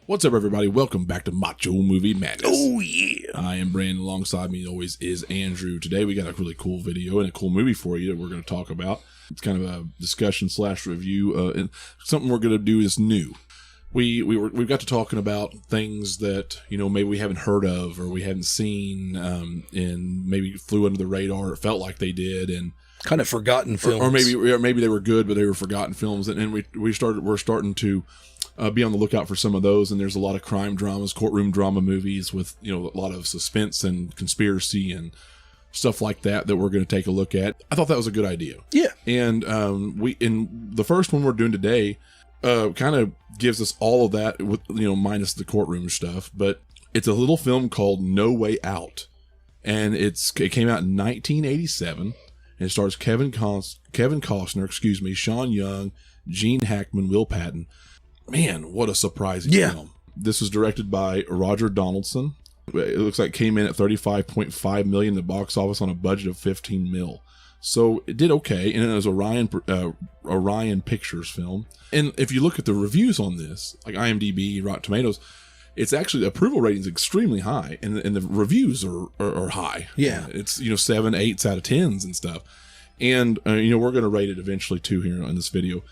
What's up, everybody? Welcome back to Macho Movie Madness. Oh, yeah. I am Brandon. Alongside me always is Andrew. Today we got a really cool video and a cool movie for you that we're going to talk about. It's kind of a discussion / review. And something we're going to do is new. We got to talking about things that, you know, maybe we haven't heard of or we haven't seen, and maybe flew under the radar. It felt like they did, and kind of forgotten films, or maybe they were good, but they were forgotten films. And we're starting to be on the lookout for some of those. And there's a lot of crime dramas, courtroom drama movies with, you know, a lot of suspense and conspiracy and stuff like that we're going to take a look at. I thought that was a good idea. Yeah. And in the first one we're doing today, kind of gives us all of that with, you know, minus the courtroom stuff, but it's a little film called No Way Out. And it came out in 1987, and it stars Kevin Costner, Sean Young, Gene Hackman, Will Patton. Man, what a surprising film. This was directed by Roger Donaldson. It looks like it came in at $35.5 million in the box office on a budget of $15 million. So it did okay, and it was a Orion Pictures film. And if you look at the reviews on this, like IMDb, Rotten Tomatoes, it's actually, the approval rating is extremely high, and the reviews are high. Yeah. It's, you know, 7, 8s out of 10s and stuff. And, you know, we're going to rate it eventually too here in this video.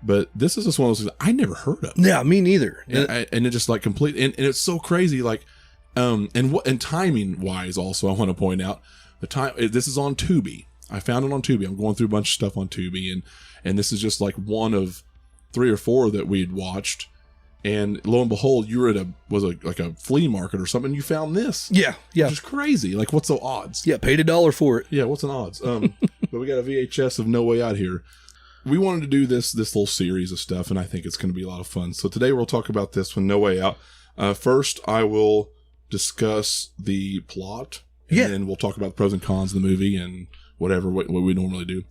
But this is just one of those things I never heard of. Yeah, me neither. And it just like complete, and it's so crazy, like, and timing wise also, I want to point out this is on Tubi. I found it on Tubi. I'm going through a bunch of stuff on Tubi, and this is just like one of 3 or 4 that we had watched. And lo and behold, you were at a flea market or something. And you found this. Yeah. Which is crazy. Like, what's the odds? Yeah, paid $1 for it. Yeah, what's an odds? But we got a VHS of No Way Out here. We wanted to do this little series of stuff, and I think it's going to be a lot of fun. So today we'll talk about this one, No Way Out. First, I will discuss the plot, and then we'll talk about the pros and cons of the movie and whatever, what we normally do.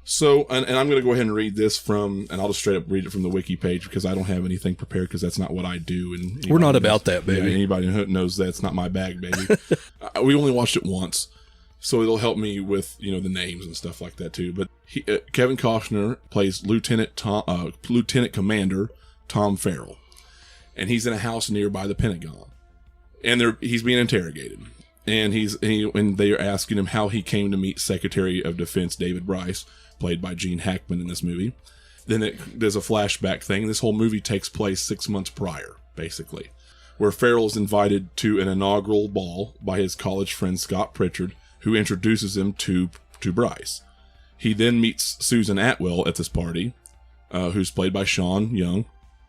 So, and I'm going to go ahead and read this and I'll just straight up read it from the wiki page because I don't have anything prepared because that's not what I do. And we're not about that, baby. Yeah, anybody who knows that's not my bag, baby. We only watched it once. So it'll help me with, you know, the names and stuff like that too. But Kevin Costner plays Lieutenant Commander Tom Farrell, and he's in a house nearby the Pentagon, and he's being interrogated, and they are asking him how he came to meet Secretary of Defense David Bryce, played by Gene Hackman in this movie. Then there's a flashback thing. This whole movie takes place 6 months prior, basically, where Farrell is invited to an inaugural ball by his college friend Scott Pritchard, who introduces him to Bryce. He then meets Susan Atwell at this party, who's played by Sean Young.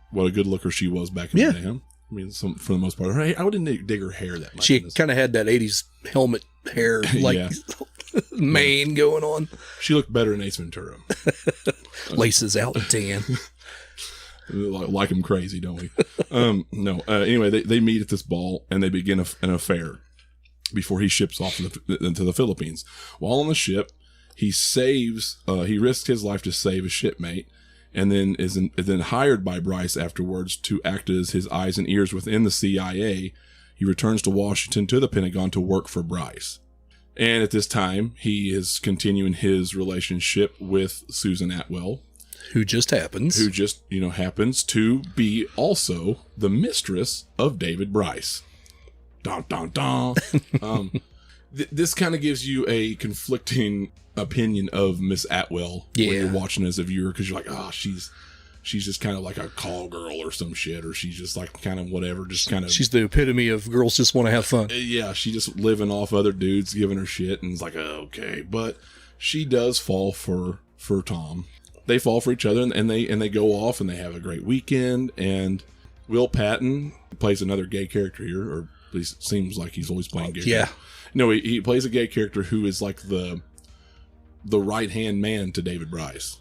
What a good looker she was back in the day. Huh? I mean, for the most part. I wouldn't dig her hair that much. She kind of had that 80s helmet hair, like mane going on. She looked better in Ace Ventura. Laces out tan. Like him crazy, don't we? No. Anyway, they meet at this ball, and they begin an affair before he ships off into the Philippines. While on the ship, he risks his life to save a shipmate, and then is then hired by Bryce afterwards to act as his eyes and ears within the CIA. He returns to Washington to the Pentagon to work for Bryce. And at this time, he is continuing his relationship with Susan Atwell, who just happens to be also the mistress of David Bryce. Dun, dun, dun. This kind of gives you a conflicting opinion of Miss Atwell when you're watching as a viewer, because you're like, she's just kind of like a call girl or some shit, or she's just like kind of whatever, just kind of. She's the epitome of girls just want to have fun. Yeah, she just living off other dudes giving her shit, and it's like, okay, but she does fall for Tom. They fall for each other, and they go off and they have a great weekend. And Will Patton plays another gay character here, or at least it seems like he's always playing gay. Yeah. No, he plays a gay character who is like the right-hand man to David Bryce,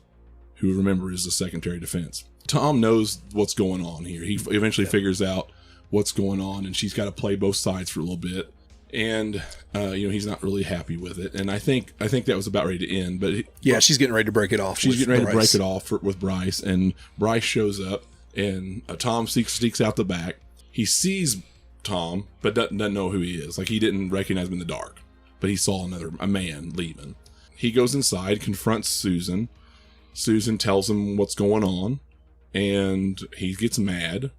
who, remember, is the Secretary of Defense. Tom knows what's going on here. He eventually figures out what's going on, and she's got to play both sides for a little bit. And, he's not really happy with it. And I think that was about ready to end. But she's getting ready to break it off. She's getting ready to break it off with Bryce. And Bryce shows up, and Tom sneaks out the back. He sees Tom, but doesn't know who he is. Like, he didn't recognize him in the dark, but he saw a man leaving. He goes inside, confronts Susan. Susan tells him what's going on, and he gets mad.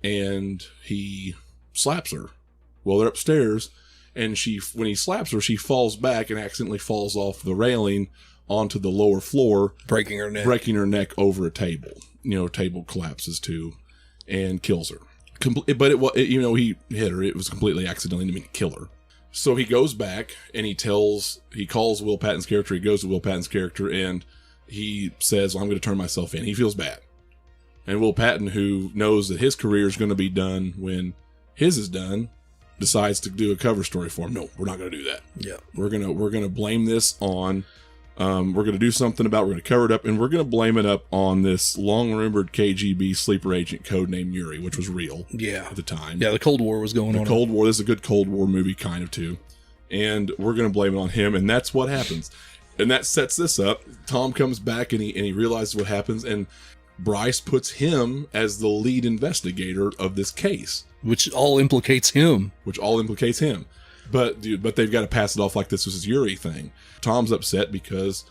and he slaps her. Well, they're upstairs, and when he slaps her, she falls back and accidentally falls off the railing onto the lower floor, breaking her neck over a table. Table collapses too, and kills her. But he hit her. It was completely accidentally, didn't mean to kill her. So he goes back and he calls Will Patton's character. He goes to Will Patton's character and he says, well, I'm going to turn myself in. He feels bad. And Will Patton, who knows that his career is going to be done when his is done, decides to do a cover story for him. No, we're not going to do that. Yeah. We're going to blame this on, we're going to do something about, we're going to cover it up, and we're going to blame it up on this long-rumored KGB sleeper agent codenamed Yuri, which was real at the time. Yeah, the Cold War was going on. The Cold War, this is a good Cold War movie kind of too. And we're going to blame it on him, and that's what happens. And that sets this up. Tom comes back and he realizes what happens, and Bryce puts him as the lead investigator of this case. Which all implicates him. But they've got to pass it off like this was his Yuri thing. Tom's upset because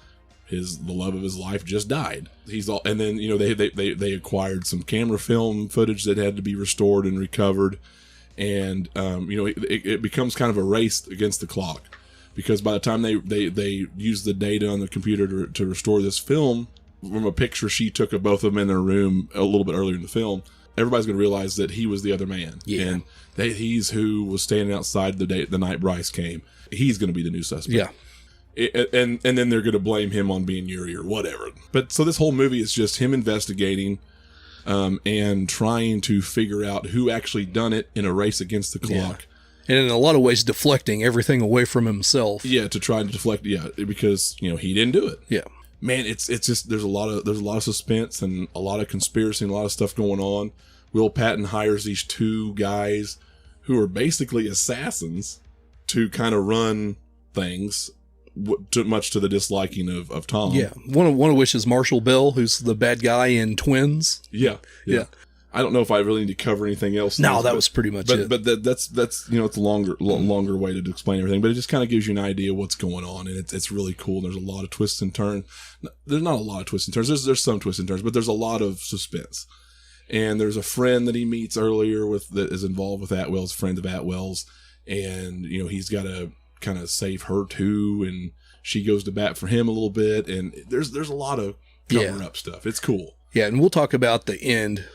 the love of his life just died. And then they acquired some camera film footage that had to be restored and recovered, and it becomes kind of a race against the clock, because by the time they use the data on the computer to restore this film from a picture she took of both of them in their room a little bit earlier in the film, everybody's going to realize that he was the other man. Yeah. And he's who was standing outside the night Bryce came. He's going to be the new suspect. Yeah. And then they're going to blame him on being Yuri or whatever. But so this whole movie is just him investigating and trying to figure out who actually done it in a race against the clock. Yeah. And in a lot of ways deflecting everything away from himself. Yeah, to try to deflect. Yeah, because he didn't do it. Yeah. Man, it's just there's a lot of suspense and a lot of conspiracy and a lot of stuff going on. Will Patton hires these two guys who are basically assassins to kind of run things, much to the disliking of Tom. Yeah, one of which is Marshall Bell, who's the bad guy in Twins. Yeah. I don't know if I really need to cover anything else. No, that was pretty much it. But that's it's a longer way to explain everything. But it just kind of gives you an idea of what's going on, and it's really cool. There's a lot of twists and turns. There's not a lot of twists and turns. There's some twists and turns, but there's a lot of suspense. And there's a friend that he meets earlier that is involved with Atwell's, friend of Atwell's, and he's got to kind of save her too, and she goes to bat for him a little bit, and there's a lot of cover up stuff. It's cool. Yeah, and we'll talk about the end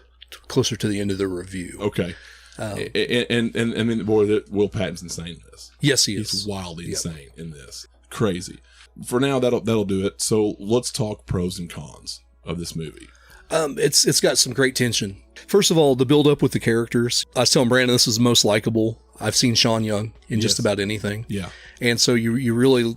closer to the end of the review. Okay. And I mean, boy, Will Patton's insane in this. Yes, he is. He's wildly insane in this. Crazy. For now, that'll do it. So let's talk pros and cons of this movie. It's got some great tension. First of all, the build up with the characters. I was telling Brandon this is the most likable I've seen Sean Young in just about anything. Yeah. And so you really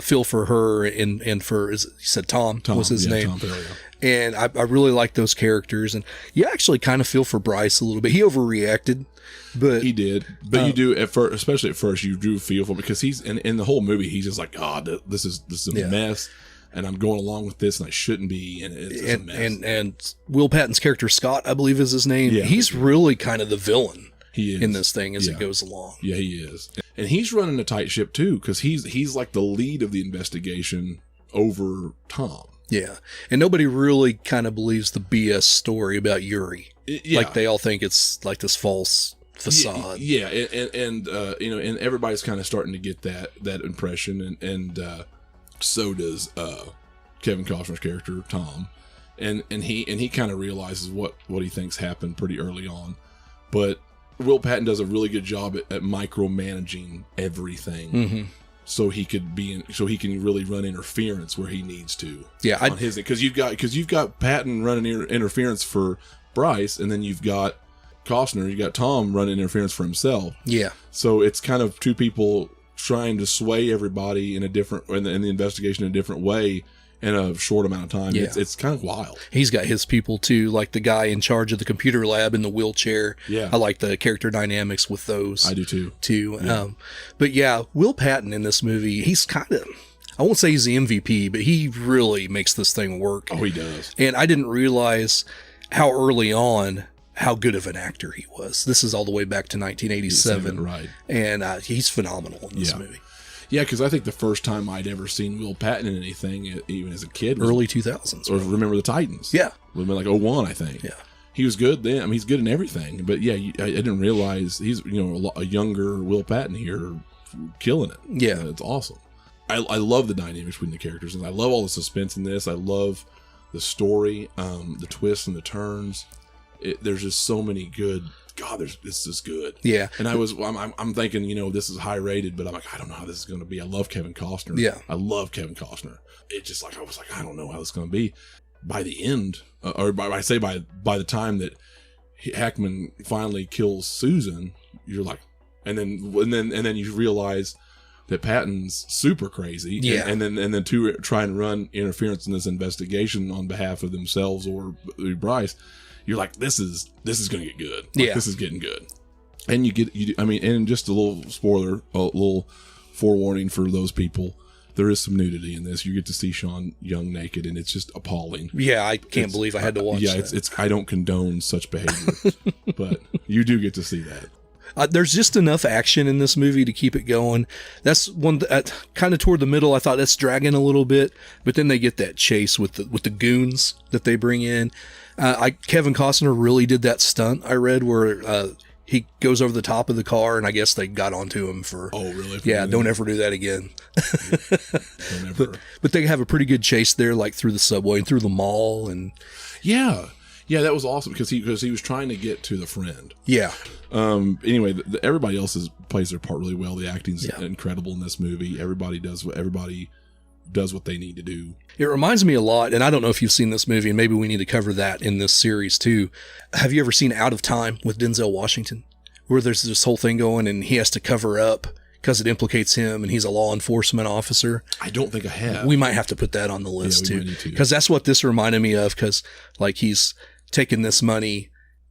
feel for her and for, you said Tom was his name. Tom, there we go. And I really like those characters. And you actually kind of feel for Bryce a little bit. He overreacted, but he did. But you do at first, especially at first, you do feel for him because he's in the whole movie. He's just like, God, this is a mess, and I'm going along with this, and I shouldn't be. And it's a mess. And Will Patton's character Scott, I believe, is his name. Yeah, he's really kind of the villain. He is in this thing as it goes along. Yeah, he is, and he's running a tight ship too because he's like the lead of the investigation over Tom. Yeah, and nobody really kind of believes the BS story about Yuri. Like they all think it's like this false facade. Yeah, and everybody's kind of starting to get that impression, and so does Kevin Costner's character Tom, and he kind of realizes what he thinks happened pretty early on, but Will Patton does a really good job at micromanaging everything, so he can really run interference where he needs to. Yeah, on his because you've got Patton running interference for Bryce, and then you've got Costner, you got Tom running interference for himself. Yeah, so it's kind of two people trying to sway everybody in the investigation in a different way in a short amount of time. Yeah. It's kind of wild. He's got his people too, like the guy in charge of the computer lab in the wheelchair. Yeah. I like the character dynamics with those. I do too. Yeah. But yeah, Will Patton in this movie, he's kind of, I won't say he's the MVP, but he really makes this thing work. Oh, he does. And I didn't realize how early on how good of an actor he was. This is all the way back to 1987. Right. And he's phenomenal in this movie. Yeah, because I think the first time I'd ever seen Will Patton in anything, even as a kid, was early 2000s. Or Remember the Titans. Yeah. It would have been like 01, I think. Yeah. he was good then. I mean, he's good in everything. But yeah, I didn't realize he's a younger Will Patton here, killing it. Yeah, it's awesome. I love the dynamics between the characters, and I love all the suspense in this. I love the story, the twists and the turns. There's just so many good. God, it's just good. Yeah. And I'm thinking, this is high rated, but I'm like, I don't know how this is going to be. I love Kevin Costner. Yeah. I love Kevin Costner. It's just like, I was like, I don't know how this is going to be. By the end, by the time that Hackman finally kills Susan, you're like, and then you realize that Patton's super crazy. Yeah. And then to try and run interference in this investigation on behalf of themselves or Bryce. You're like, this is going to get good. Like, this is getting good. And and just a little spoiler, a little forewarning for those people. There is some nudity in this. You get to see Sean Young naked, and it's just appalling. Yeah, I can't believe I had to watch that. Yeah, I don't condone such behavior, but you do get to see that. There's just enough action in this movie to keep it going. That's one kind of toward the middle. I thought that's dragging a little bit, but then they get that chase with the goons that they bring in. Kevin Costner really did that stunt I read where he goes over the top of the car, and I guess they got onto him for. Oh, really? Yeah, don't ever do that again. Don't ever. But they have a pretty good chase there, like through the subway and through the mall, and yeah, that was awesome because he was trying to get to the friend. Yeah. Anyway, everybody else plays their part really well. The acting's incredible in this movie. Everybody does what they need to do. It reminds me a lot, and I don't know if you've seen this movie, and maybe we need to cover that in this series too. Have you ever seen Out of Time with Denzel Washington, where there's this whole thing going and he has to cover up because it implicates him and he's a law enforcement officer? I don't think I have. We might have to put that on the list too, because that's what this reminded me of, because like he's taking this money,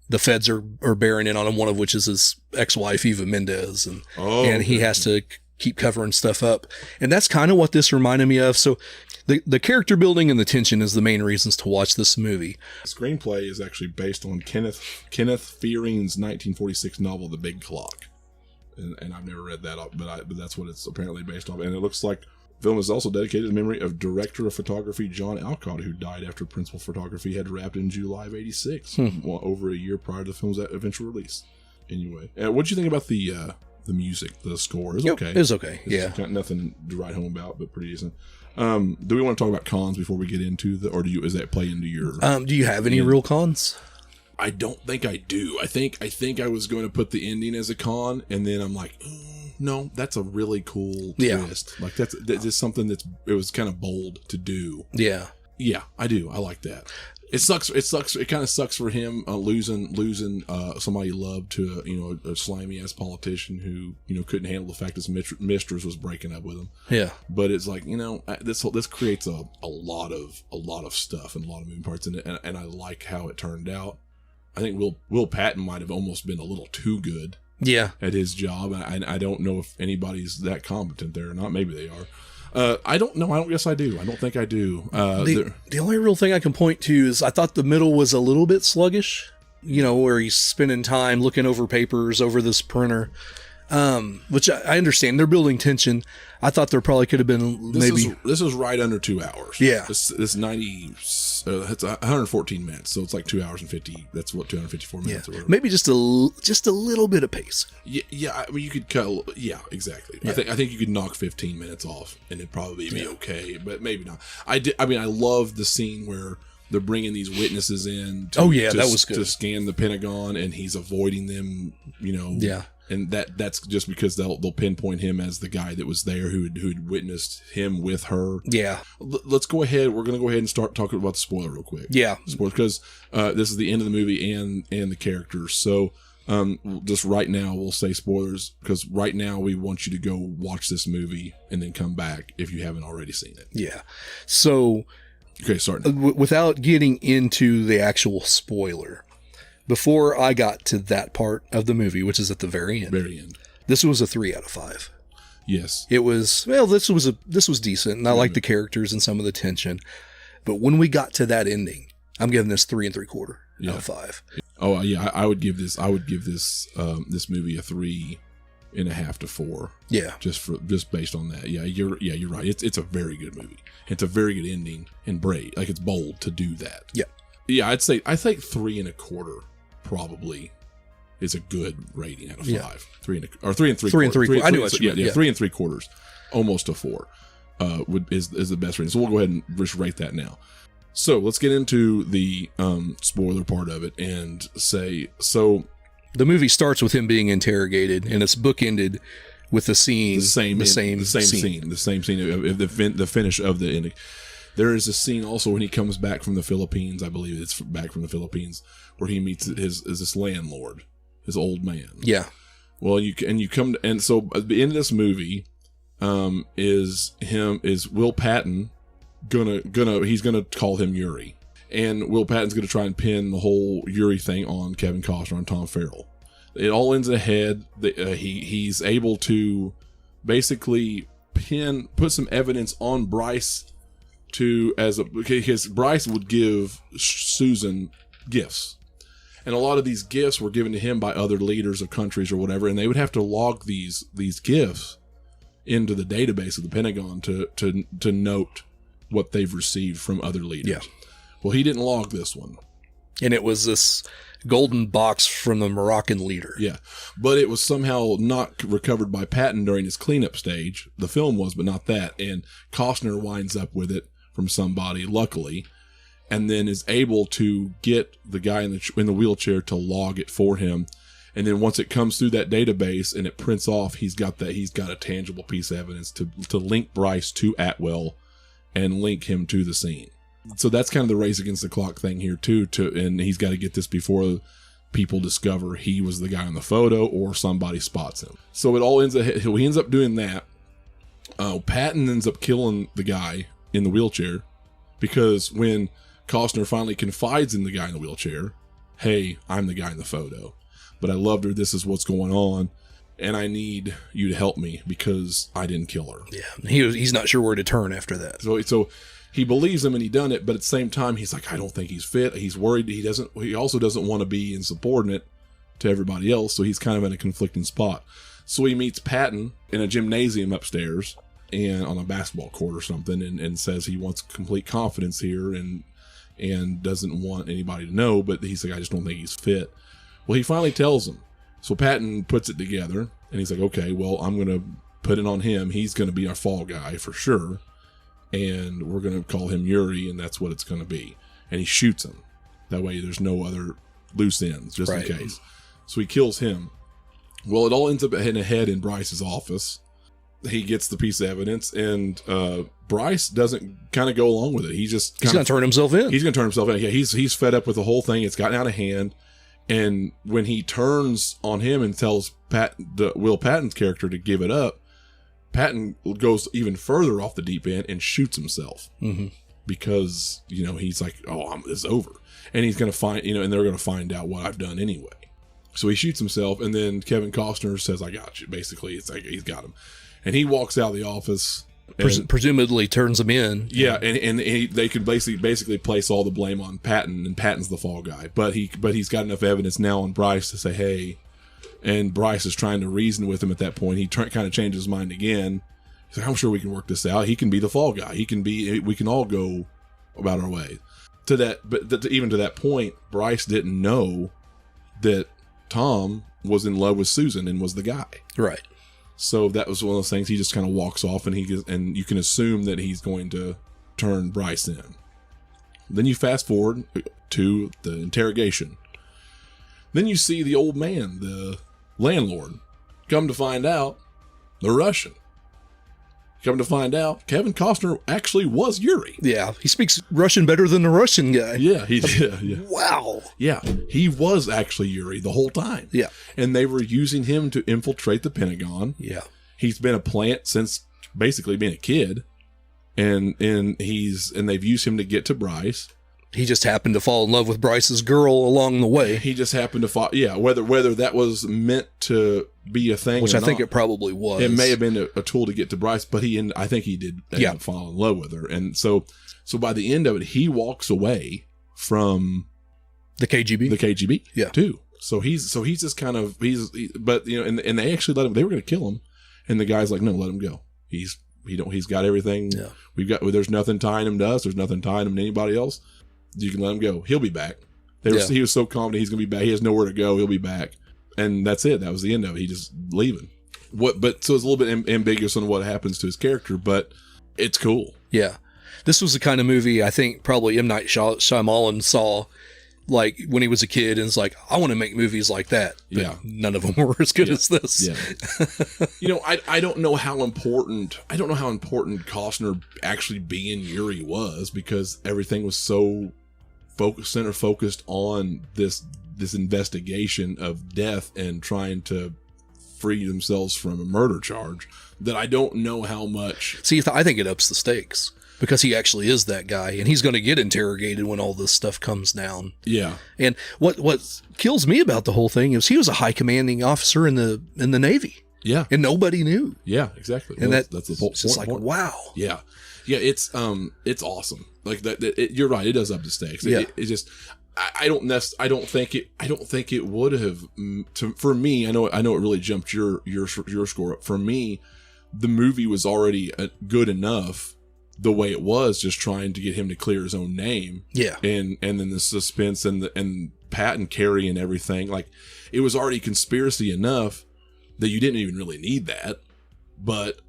the feds are bearing in on him, one of which is his ex-wife, Eva Mendes, and he has to keep covering stuff up. And that's kind of what this reminded me of. So the character building and the tension is the main reasons to watch this movie. The screenplay is actually based on Kenneth Fearing's 1946 novel, The Big Clock. And I've never read that, but that's what it's apparently based on. And it looks like the film is also dedicated to the memory of director of photography John Alcott, who died after principal photography had wrapped in July of '86, over a year prior to the film's eventual release. Anyway, what'd you think about the music, the score? It was okay. It was okay. It's got nothing to write home about, but pretty decent. Do we want to talk about cons before we get into is that play into your? Do you have any real cons? I don't think I do. I think I was going to put the ending as a con, and then I'm like, no, that's a really cool twist. Like that's just something it was kind of bold to do. Yeah, I do. I like that. It sucks. It kind of sucks for him losing somebody he loved to a slimy ass politician who couldn't handle the fact his mistress was breaking up with him. Yeah. But it's like this creates a lot of stuff and a lot of moving parts in it, and I like how it turned out. I think Will Patton might have almost been a little too good. Yeah. At his job. I don't know if anybody's that competent there or not. Maybe they are. I don't know. I don't guess I do. I don't think I do. The only real thing I can point to is I thought the middle was a little bit sluggish, where he's spending time looking over papers over this printer, which I understand. They're building tension. I thought there probably could have been This is right under 2 hours. Yeah. This 90, it's 114 minutes, so it's like 2 hours and 50. That's what 254 minutes. Yeah. Maybe just a little bit of pace. Yeah. I mean, you could cut. Yeah, exactly. Yeah. I think you could knock 15 minutes off, and it'd probably be okay, but maybe not. I mean, I love the scene where they're bringing these witnesses in. That was good. To scan the Pentagon, and he's avoiding them. Yeah. And that's just because they'll pinpoint him as the guy that was there who'd witnessed him with her. Yeah. Let's go ahead. We're going to go ahead and start talking about the spoiler real quick. Yeah. Spoiler, because this is the end of the movie and the characters. So just right now we'll say spoilers, because right now we want you to go watch this movie and then come back if you haven't already seen it. Yeah. So okay, starting without getting into the actual spoiler. Before I got to that part of the movie, which is at the very end, this was a 3 out of 5. Yes, it was. Well, this was decent, and I like the characters and some of the tension. But when we got to that ending, I'm giving this 3 3/4 out of 5. Oh yeah, I would give this this movie a 3.5 to 4. Yeah, just based on that. Yeah, you're right. It's a very good movie. It's a very good ending and brave. Like, it's bold to do that. Yeah. Yeah, I think 3.25 probably is a good rating out of 5. 3 and 3/4. 3 3/4. I knew what you meant. Yeah, 3 3/4, almost a 4. Is the best rating. So we'll go ahead and just rate that now. So let's get into the spoiler part of it and say so. The movie starts with him being interrogated, and it's bookended with the same scene of the finish of the ending. There is a scene also when he comes back from the Philippines. I believe it's back from the Philippines where he meets this landlord, his old man. Yeah. Well, so at the end of this movie, is Will Patton he's gonna call him Yuri, and Will Patton's gonna try and pin the whole Yuri thing on Kevin Costner and Tom Farrell. It all ends ahead. He's able to basically put some evidence on Bryce because Bryce would give Susan gifts, and a lot of these gifts were given to him by other leaders of countries or whatever, and they would have to log these gifts into the database of the Pentagon to note what they've received from other leaders. Yeah. Well, he didn't log this one. And it was this golden box from the Moroccan leader. Yeah. But it was somehow not recovered by Patton during his cleanup stage. The film was, but not that. And Costner winds up with it from somebody, luckily, and then is able to get the guy in the wheelchair to log it for him. And then once it comes through that database and it prints off, he's got a tangible piece of evidence to link Bryce to Atwell and link him to the scene. So that's kind of the race against the clock thing here too. And he's got to get this before people discover he was the guy in the photo or somebody spots him. So it all he ends up doing that. Patton ends up killing the guy in the wheelchair because when Costner finally confides in the guy in the wheelchair, hey, I'm the guy in the photo, but I loved her. This is what's going on. And I need you to help me because I didn't kill her. Yeah. He's not sure where to turn after that. So he believes him and he done it, but at the same time, he's like, I don't think he's fit. He's worried. He also doesn't want to be insubordinate to everybody else. So he's kind of in a conflicting spot. So he meets Patton in a gymnasium upstairs and on a basketball court or something and says he wants complete confidence here and doesn't want anybody to know, but he's like, I just don't think he's fit. Well, he finally tells him. So Patton puts it together and he's like, okay, well, I'm going to put it on him. He's going to be our fall guy for sure. And we're going to call him Yuri, and that's what it's going to be. And he shoots him. That way there's no other loose ends, just in case. So he kills him. Well, it all ends up hitting a head in Bryce's office. He gets the piece of evidence, and Bryce doesn't kind of go along with it. He's going to turn himself in. He's going to turn himself in. Yeah, he's fed up with the whole thing. It's gotten out of hand. And when he turns on him and tells Will Patton's character to give it up, Patton goes even further off the deep end and shoots himself because, he's like, it's over. And he's going to find, and they're going to find out what I've done anyway. So he shoots himself, and then Kevin Costner says, I got you. Basically, it's like he's got him. And he walks out of the office. Presumably turns him in. Yeah, and they could basically place all the blame on Patton, and Patton's the fall guy. But he's got enough evidence now on Bryce to say, hey. And Bryce is trying to reason with him at that point. He kind of changes his mind again. He's like, I'm sure we can work this out. He can be the fall guy. We can all go about our way. Even to that point, Bryce didn't know that Tom was in love with Susan and was the guy. Right. So that was one of those things. He just kind of walks off, and you can assume that he's going to turn Bryce in. Then you fast forward to the interrogation. Then you see the old man, the landlord. Come to find out, they're Russian. Come to find out, Kevin Costner actually was Yuri. Yeah, he speaks Russian better than the Russian guy. Yeah, he did. Yeah. Wow. Yeah, he was actually Yuri the whole time. Yeah. And they were using him to infiltrate the Pentagon. Yeah. He's been a plant since basically being a kid. And they've used him to get to Bryce. He just happened to fall in love with Bryce's girl along the way. He just happened to fall. Yeah, whether that was meant to be a thing, which I think it probably was. It may have been a tool to get to Bryce, but I think he did end up fall in love with her, and so by the end of it, he walks away from the KGB. Yeah, too. So he's just kind of but and they actually let him. They were going to kill him, and the guy's like, no, let him go. He's got everything. Yeah. There's nothing tying him to us. There's nothing tying him to anybody else. you can let him go. He'll be back. Yeah. He was so confident he's going to be back. He has nowhere to go. He'll be back. And that's it. That was the end of it. He just leaving. But so it's a little bit ambiguous on what happens to his character, but it's cool. Yeah. This was the kind of movie I think probably M. Night Shyamalan saw like when he was a kid and was like, I want to make movies like that. But Yeah. none of them were as good as this. Yeah. You know, I don't know how important Costner actually being Yuri was, because everything was so focused on this investigation of death and trying to free themselves from a murder charge, that I don't know how much. See, I think it ups the stakes because he actually is that guy and he's going to get interrogated when all this stuff comes down. Yeah. And what kills me about the whole thing is he was a high commanding officer in the Navy. Yeah. And nobody knew. Yeah, exactly. And that's the whole it's just like, wow. Yeah. Yeah. It's awesome. Like that. You're right. It does up the stakes. Yeah. It just, I don't think it would have, for me, I know it really jumped your score up. For me, the movie was already good enough the way it was, just trying to get him to clear his own name. Yeah. And then the suspense and Pat and Carrie and everything, like it was already conspiracy enough that you didn't even really need that. But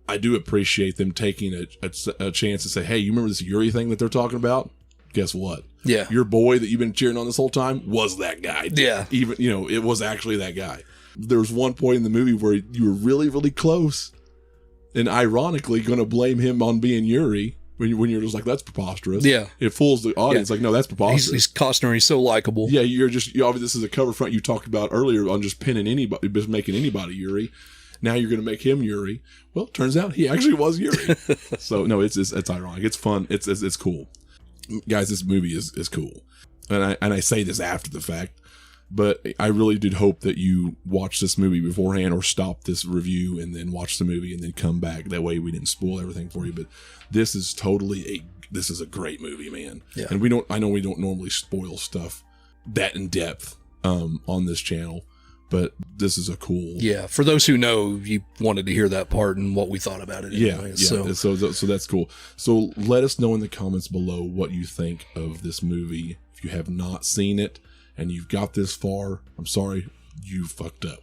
I do appreciate them taking a chance to say, hey, you remember this Yuri thing that they're talking about? Guess what? Yeah. Your boy that you've been cheering on this whole time was that guy. Yeah. Even, it was actually that guy. There was one point in the movie where you were really, really close and ironically going to blame him on being Yuri when you're just like, that's preposterous. Yeah. It fools the audience. Like, no, that's preposterous. He's Costner. He's so likable. Yeah. Obviously this is a cover front you talked about earlier on just pinning anybody, just making anybody Yuri. Now you're going to make him Yuri. Well, turns out he actually was Yuri. So no, it's ironic. It's fun. It's cool. Guys, this movie is cool. And I say this after the fact, but I really did hope that you watch this movie beforehand or stop this review and then watch the movie and then come back. That way we didn't spoil everything for you. But this is this is a great movie, man. Yeah. And I know we don't normally spoil stuff that in depth on this channel, but this is a cool. Yeah. For those who know, you wanted to hear that part and what we thought about it. Anyway, yeah. So that's cool. So let us know in the comments below what you think of this movie. If you have not seen it and you've got this far, I'm sorry, you fucked up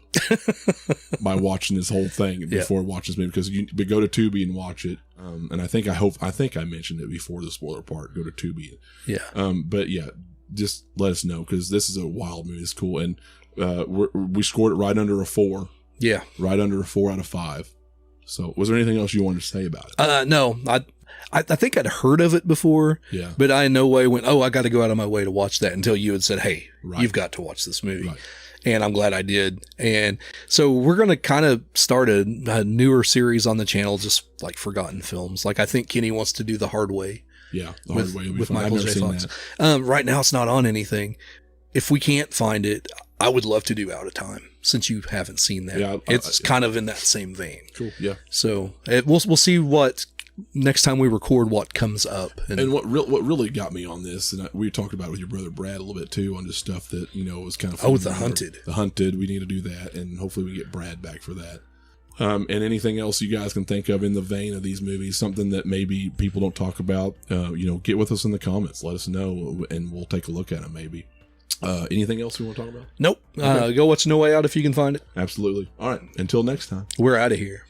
by watching this whole thing before watching this movie, because go to Tubi and watch it. And I think I mentioned it before the spoiler part. Go to Tubi. Yeah. But yeah, just let us know, because this is a wild movie. It's cool. And we scored it right under a 4. Yeah. Right under a 4 out of 5. So was there anything else you wanted to say about it? No, I think I'd heard of it before, Yeah. but I in no way went, I got to go out of my way to watch that, until you had said, hey, Right. you've got to watch this movie. Right. And I'm glad I did. And so we're going to kind of start a newer series on the channel, just like forgotten films. Like I think Kenny wants to do The Hard Way. Yeah. The Hard Way will be with fun. I've Michael never J. seen Fox. that. Right now it's not on anything. If we can't find it, I would love to do Out of Time, since you haven't seen that. Yeah, it's kind of in that same vein. Cool. Yeah. So we'll see what next time we record what comes up. And what really got me on this, and we talked about it with your brother Brad a little bit too, on just stuff that was kind of fun. The Hunted. The Hunted. We need to do that, and hopefully we get Brad back for that. And anything else you guys can think of in the vein of these movies, something that maybe people don't talk about, get with us in the comments. Let us know, and we'll take a look at them maybe. Anything else we want to talk about? Nope. Okay. Go watch No Way Out if you can find it. Absolutely. All right. Until next time. We're out of here.